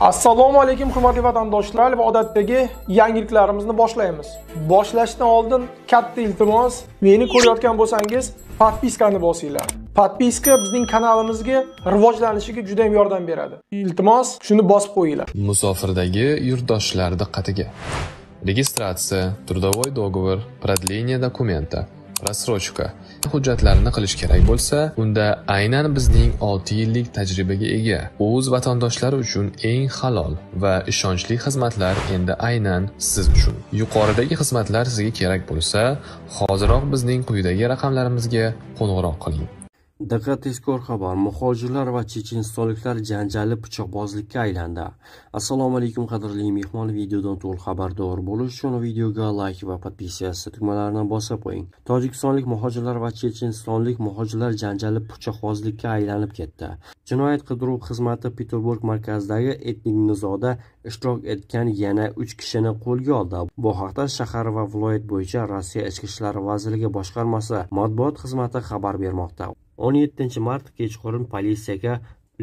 Assalomu alaykum hurmatli vatandoshlar va odatdagi yangiliklarimizni boshlaymiz. Boshlashdan oldin katta iltimos, meni ko'rayotgan bo'lsangiz, podpiskani bosinglar. Podpiska bizning kanalimizga rivojlanishiga juda ham yordam beradi. Iltimos, shuni bosib qo'yinglar. Musofirdagi yurtdoshlar diqqatiga. Registratsiya, трудовой договор, продление документа, рассрочка hujjatlarini qilish kerak bo'lsa, unda aynan bizning 6 yillik tajribaga ega o'z vatandoshlari uchun eng halol va ishonchli xizmatlar endi aynan siz uchun. Yuqoridagi xizmatlar sizga kerak bo'lsa, hoziroq bizning quyidagi raqamlarimizga qo'ng'iroq qiling. Diqqat, tezkor xabar. Muhojirlar va chechenistonliklar janjali pichoqbozlikka aylandi. Assalomu alaykum qadrli mehmon, videodan to'liq xabardor bo'lish uchun videoga like va podpiska tugmalarini bosib qo'ying. Tojikistonlik muhojirlar va chechenistonlik muhojirlar janjali pichoqbozlikka aylanib ketdi. Jinoyat qidiruv xizmati Peterburg markazidagi etnik nizoda ishtirok etgan yana 3 kishini qo'lga oldi. Bu haqda shahar va viloyat bo'yicha Rossiya Ichki ishlar vazirligi boshqarmasi matbuot xizmati xabar bermoqda. 17 mart kechqurun politsiyaga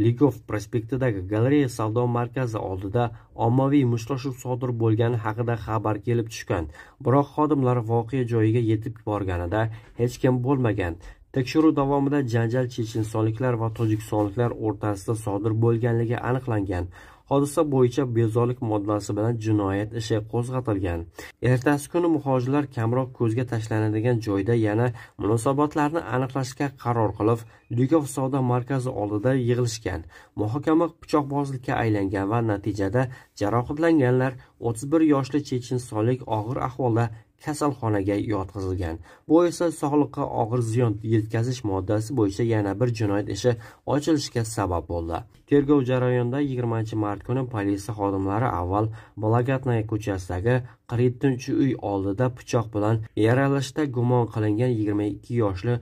Ligov prospektidagi galereya savdo markazi oldida ommaviy mushtlashuv sodir bo'lgani haqida xabar kelib tushgan. Biroq xodimlar voqea joyiga yetib borganida hech kim bo'lmagan. Tekshiruv davomida janjal chechenistonliklar va tojikistonliklar o'rtasida sodir bo'lganligi aniqlangan. Hodisa bo'yicha bezorilik moddasi bilan jinoyat ishi qo'zg'atilgan. Ertasi kuni muhojirlar kamroq ko'zga tashlanadigan joyda yana munosabatlarni aniqlashga qaror qilib, Ligov savdo markazi oldida yig'ilishgan. Muhokama pichoqbozlikka aylangan va natijada jarohatlanganlar 31 yoshli chechenistonlik og'ir ahvolda kasalxonaga yotqizilgan. Bu esa sog'liqqa og'ir ziyon yetkazish moddasi bo'yicha yana bir jinoyat ishi ochilishiga sabab bo'ldi. Tergov jarayonida 20 mart kuni politsiya xodimlari avval Blagatnaya ko'chasidagi 47-uy oldida pichoq bilan yaralashda gumon qilingan 22 yoshli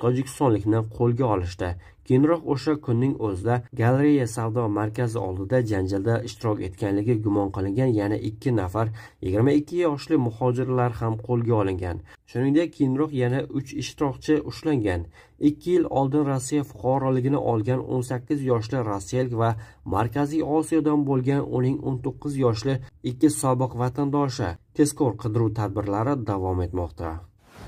tojikistonlikni qo'lga olishdi. Keyinroq o'sha kunning o'zida galereya savdo markazi oldida janjalda ishtirok etganligi gumon qilingan yana 2 nafar 22 yoshli muhojirlar ham qo'lga olingan. Shuningdek, keyinroq yana 3 ishtirokchi ushlangan. 2 yil oldin Rossiya fuqaroligini olgan 18 yoshli rossiyalik va Markaziy Osiyodan bo'lgan uning 19 yoshli 2 sobiq vatandoshi. Tezkor qidiruv tadbirlari davom etmoqda.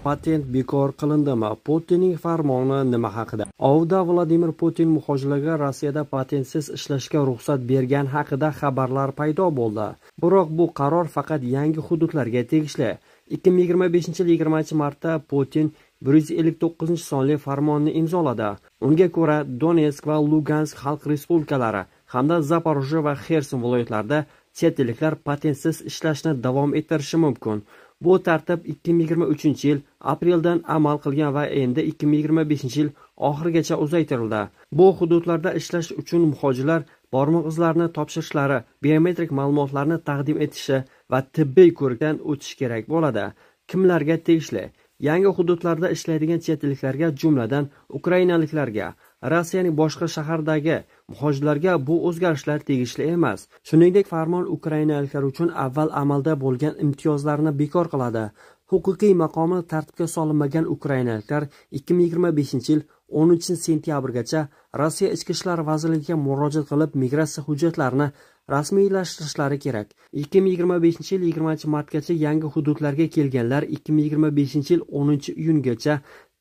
Patent bekor qilindimi? Putinning farmoni nima haqida? Ovda Vladimir Putin muhojirlarga Rossiyada patentsiz ishlashga ruxsat bergan haqida xabarlar paydo bo'ldi. Biroq bu qaror faqat yangi hududlarga tegishli. 2025-yil 20-martda Putin 159 sonli farmonni imzoladi. Unga ko'ra Donetsk va Lugansk xalq respublikalari hamda Zaporojye va Xerson viloyatlarida chet elliklar patentsiz ishlashni davom ettirishi mumkin. Bu tartib 2023-yil apreldan amal qilgan va endi 2025-yil oxirigacha uzaytirildi. Bu hududlarda ishlash uchun muhojirlar barmoq izlarini topshirishlari, biometrik ma'lumotlarni taqdim etishi va tibbiy ko'rikdan o'tish kerak bo'ladi. Kimlarga tegishli? Yangi hududlarda ishlaydigan chet elliklarga, jumladan ukrainaliklarga, Rossiyaning boshqa shahardagi muhojirlarga bu o'zgarishlar tegishli emas. Shuningdek, farmon ukrainaliklar uchun avval amalda bo'lgan imtiyozlarni bekor qiladi. Huquqiy maqomi tartibga solinmagan ukrainaliklar 2025-yil 10-sentyabrgacha Rossiya Ichki ishlar vazirligiga murojaat qilib, migratsiya hujjatlarini rasmiylashtirishlari kerak. 2025-yil 20-martgacha yangi hududlarga kelganlar 2025-yil 10-iyungacha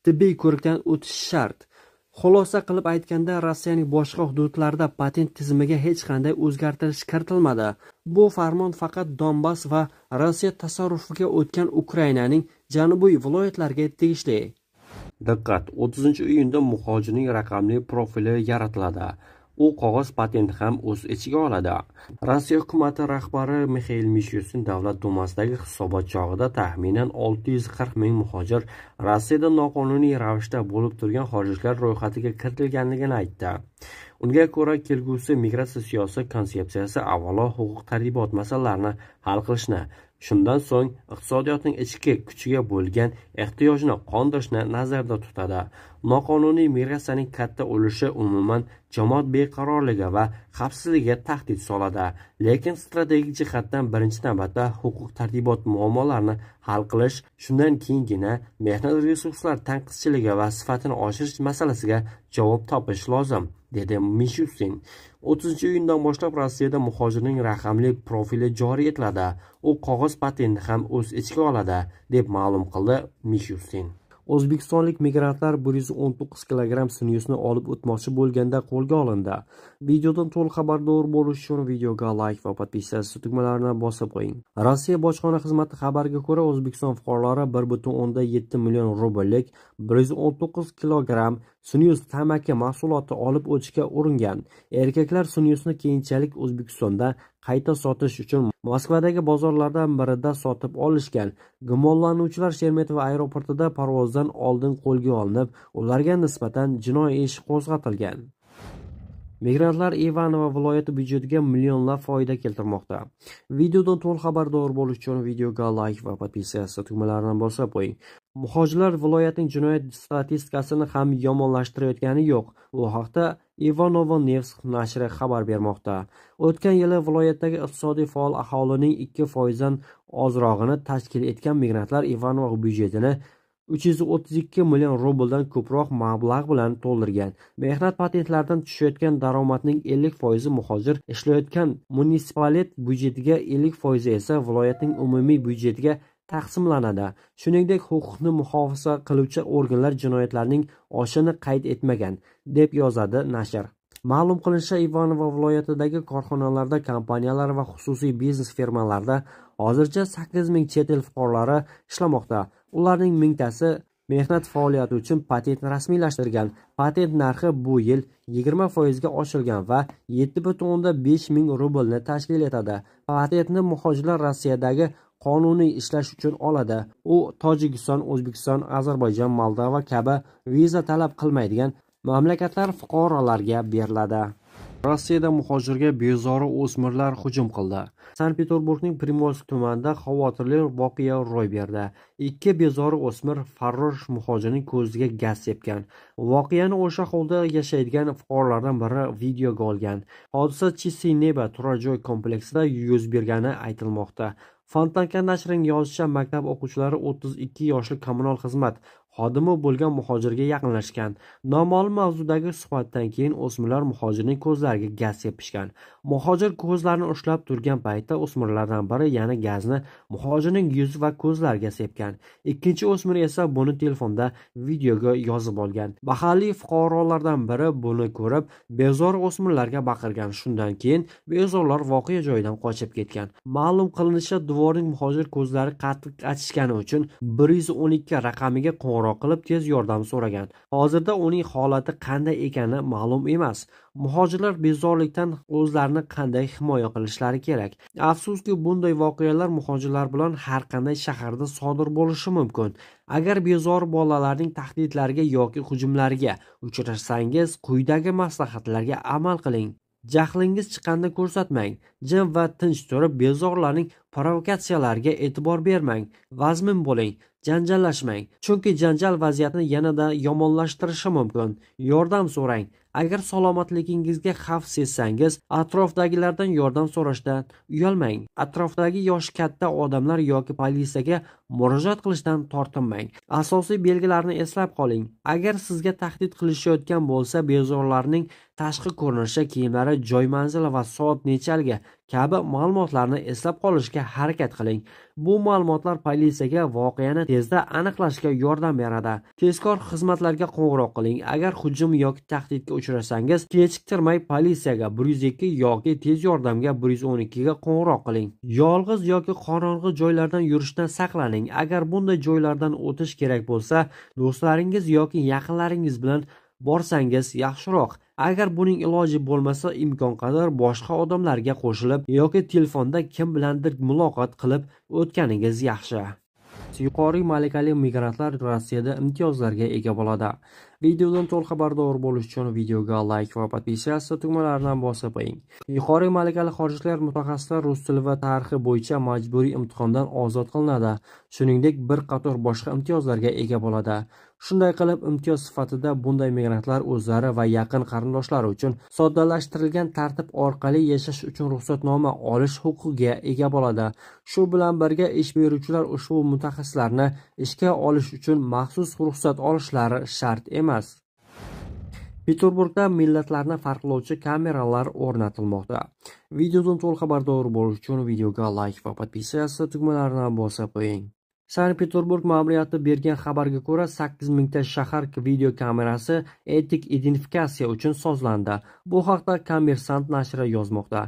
tibbiy ko'rikdan o'tishi shart. Xulosa qilib aytganda, Rossiyaning boshqa hududlarida patent tizimiga hech qanday o'zgartirish kiritilmadi. Bu farmon faqat Donbass va Rossiya tasarrufiga o'tgan Ukrainaning janubiy viloyatlariga tegishli. Diqqat, 30-iyunda muhojirning raqamli profili yaratiladi. U qog'oz patent ham o'z ichiga oladi. Rossiya hukumati rahbari Mixail Mishustin Davlat dumasidagi hisobot chog'ida taxminan 640 ming muhojir Rossiyada noqonuniy ravishda bo'lib turgan xorijliklar ro'yxatiga kiritilganligini aytdi. Unga ko'ra, kelgusi migratsiya siyosiy konsepsiyasi avvalo huquq-tartibot masalalarini hal qilishni, shundan so'ng iqtisodiyotning ichki kuchiga bo'lgan ehtiyojni qondirishni nazarda tutadi. Noqonuniy migratsiyaning katta ulushi umuman jamoat beqarorligi va xavfsizligiga tahdid soladi. Lekin strategik jihatdan birinchi navbatda huquq-tartibot muammolarini hal qilish, shundan keyingina mehnat resurslari tanqischiligi va sifatini oshirish masalasiga javob topish lozim. dedi Mishustin. 30-iyundan boshlab Rossiyada muhojirning raqamli profili joriy etiladi. U qog'oz patentni ham o'z ichiga oladi, deb ma'lum qildi Mishustin. O'zbekistonlik migrantlar 119 kilogramm sinusni olib o'tmoqchi bo'lganda qo'lga olindi. Videodan to'liq xabardor bo'lish uchun videoga like va podpisatsiya tugmalarini bosib qo'ying. Rossiya bojxona xizmati xabariga ko'ra, O'zbekiston fuqarolari 1.7 million rubllik 119 kilogramm sinus tamaki mahsuloti olib o'tishga uringan. Erkaklar sinusni keyinchalik O'zbekistonda qayta sotish uchun Moskvadagi bozorlardan birida sotib olishgan. Gumonlanuvchilar Sheremetyevo aeroportida parvozdan oldin qo'lga olinib, ularga nisbatan jinoiy ish qo'zg'atilgan. Migrantlar Ivanovo viloyati byudjetiga millionlab foyda keltirmoqda. Videodan to'liq xabardor bo'lish uchun videoga like va podpisatsiya tugmalarini bosib qo'ying. Muhojirlar viloyatining jinoyat statistikasini ham yomonlashtirayotgani yo'q. Bu haqda Ivanovo News nashri xabar bermoqda. O'tgan yili viloyatdagi iqtisodiy faol aholining 2% dan ozrog'ini tashkil etgan migrantlar Ivanovo byudjetini 332 million rubldan ko'proq mablag' bilan to'ldirgan. Mehnat patentlaridan tushayotgan daromadning 50% muhojir ishlayotgan munitsipalitet byudjetiga, 50% esa viloyatning umumiy byudjetiga taqsimlanadi. Shuningdek, huquqni muhofaza qiluvchi organlar jinoyatlarning oshini qayd etmagan, deb yozadi nashr. Ma'lum qilinishicha, Ivanovo viloyatidagi korxonalarda, kompaniyalar va xususiy biznes firmalarda hozircha 8000 chet el fuqarolari ishlamoqda. Ularning mingtasi mehnat faoliyati uchun patentni rasmiylashtirgan. Patent narxi bu yil 20% ga oshirgan va 7,5 ming rublni tashkil etadi. Patentni muhojirlar Rossiyadagi qonuniy ishlash uchun oladi. U Tojikiston, O'zbekiston, Ozarbayjon, Moldova kabi viza talab qilmaydigan mamlakatlar fuqarolariga beriladi. Rossiyada muhojirga bezori o'smirlar hujum qildi. Sankt-Peterburgning Primorsk tumanida xavotirli voqea ro'y berdi. Ikki bezori o'smir farrosh muhojirning ko'ziga gaz sepgan. Voqeani o'sha hovlida yashaydigan fuqarolardan biri videoga olgan. Hodisa Chisineba turar joy kompleksida yuz bergani aytilmoqda. Fontanka nashrining yozishicha, maktab o'quvchilari 32 yoshli kommunal xizmat xodimi bo'lgan muhojirga yaqinlashgan. Noma'lum mavzudagi suhbatdan keyin o'smirlar muhojirning ko'zlariga gaz sepishgan. Muhojir ko'zlarini ushlab turgan paytda o'smirlardan biri yana gazni muhojirning yuzi va ko'zlariga sepgan. Ikkinchi o'smir esa buni telefonda videoga yozib olgan. Mahalliy fuqarolardan biri buni ko'rib, bezor o'smirlarga baqirgan. Shundan keyin bezorlar voqea joyidan qochib ketgan. Ma'lum qilinishicha, dvorning muhojir ko'zlari qattiq achishgani uchun 112 raqamiga qo'ng'iroq qilib tez yordam so'ragan. Hozirda uning holati qanday ekani ma'lum emas. Muhojirlar bezorlikdan o'zlarini qanday himoya qilishlari kerak? Afsuski, bunday voqealar muhojirlar bilan har qanday shaharda sodir bo'lishi mumkin. Agar bezor bolalarning tahdidlariga yoki hujumlariga uchrashsangiz, quyidagi maslahatlarga amal qiling. Jahlingiz chiqqanda ko'rsatmang. Jim va tinch turib, bezorlarning provokatsiyalariga e'tibor bermang. Vazmin bo'ling. Janjallashmang, chunki janjal vaziyatni yanada yomonlashtirishi mumkin. Yordam so'rang. Agar salomatligingizga xavf sezsangiz, atrofdagilardan yordam so'rashdan uyalmang. Atrofdagi yoshi katta odamlar yoki politsiyaga murojaat qilishdan tortinmang. Asosiy belgilarni eslab qoling. Agar sizga tahdid qilishayotgan bo'lsa, bezorlarning tashqi ko'rinishi, kiyimlari, joy manzili va soat nechaligi kabi ma'lumotlarni eslab qolishga harakat qiling. Bu ma'lumotlar politsiyaga voqeani tezda aniqlashga yordam beradi. Tezkor xizmatlarga qo'ng'iroq qiling. Agar hujum yoki tahdidga uchrasangiz, kechiktirmay politsiyaga 102 yoki tez yordamga 112 ga qo'ng'iroq qiling. Yolg'iz yoki qorong'i joylardan yurishdan saqlaning. Agar bunday joylardan o'tish kerak bo'lsa, do'stlaringiz yoki yaqinlaringiz bilan borsangiz yaxshiroq. Agar buning iloji bo'lmasa, imkon qadar boshqa odamlarga qo'shilib yoki telefonda kim bilandir muloqot qilib o'tganingiz yaxshi. Yuqori malakali migrantlar Rossiyada imtiyozlarga ega bo'ladi. Videodan to'liq xabardor bo'lish uchun videoga like va podpisatsiya tugmalarini bosib qo'ying. Yuqori malakali xorijlik mutaxassislar rus tili va tarixi bo'yicha majburiy imtihondan ozod qilinadi. Shuningdek, bir qator boshqa imtiyozlarga ega bo'ladi. Shunday qilib, imtiyoz sifatida bunday migrantlar o'zlari va yaqin qarindoshlari uchun soddalashtirilgan tartib orqali yashash uchun ruxsatnoma olish huquqiga ega bo'ladi. Shu bilan birga ish beruvchilar ushbu mutaxassislarni ishga olish uchun maxsus ruxsat olishlari shart emas. Peterburgda millatlarni farqlovchi kameralar o'rnatilmoqda. Videodan to'liq xabardor bo'lish uchun videoga like va podpisatsiya tugmalarini bosib qo'ying. Sankt-Peterburg ma'muriyati bergan xabarga ko'ra, 8000 ta shahar video kamerasi etik identifikatsiya uchun sozlandi. Bu haqda Kommersant nashri yozmoqda.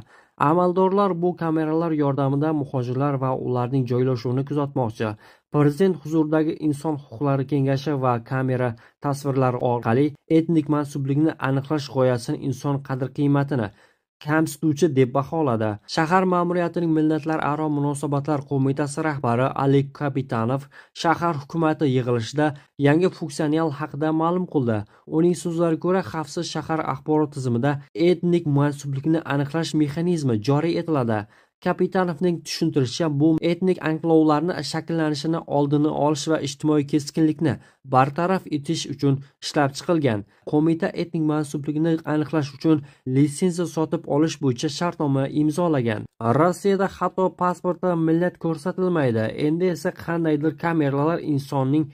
Amaldorlar bu kameralar yordamida muhojirlar va ularning joylashuvini kuzatmoqchi. Prezident huzuridagi Inson huquqlari kengashi va kamera tasvirlari orqali etnik mansublikni aniqlash g'oyasini inson qadr-qiymatini kamsituvchi deb baholadi. Shahar ma'muriyatining millatlararo munosabatlar qo'mitasi rahbari Oleg Kapitanov shahar hukumati yig'ilishida yangi funksiyal haqida ma'lum qildi. Uning so'zlariga ko'ra, xavfsiz shahar axborot tizimida etnik mansublikni aniqlash mexanizmi joriy etiladi. Kapitanovning tushuntirishicha, bu etnik anklovlarni shakllanishini oldini olish va ijtimoiy keskinlikni bartaraf etish uchun ishlab chiqilgan. Qo'mita etnik mansublikni aniqlash uchun litsenziya sotib olish bo'yicha shartnoma imzolagan. Rossiyada hatto pasportda millat ko'rsatilmaydi. Endi esa qandaydir kameralar insonning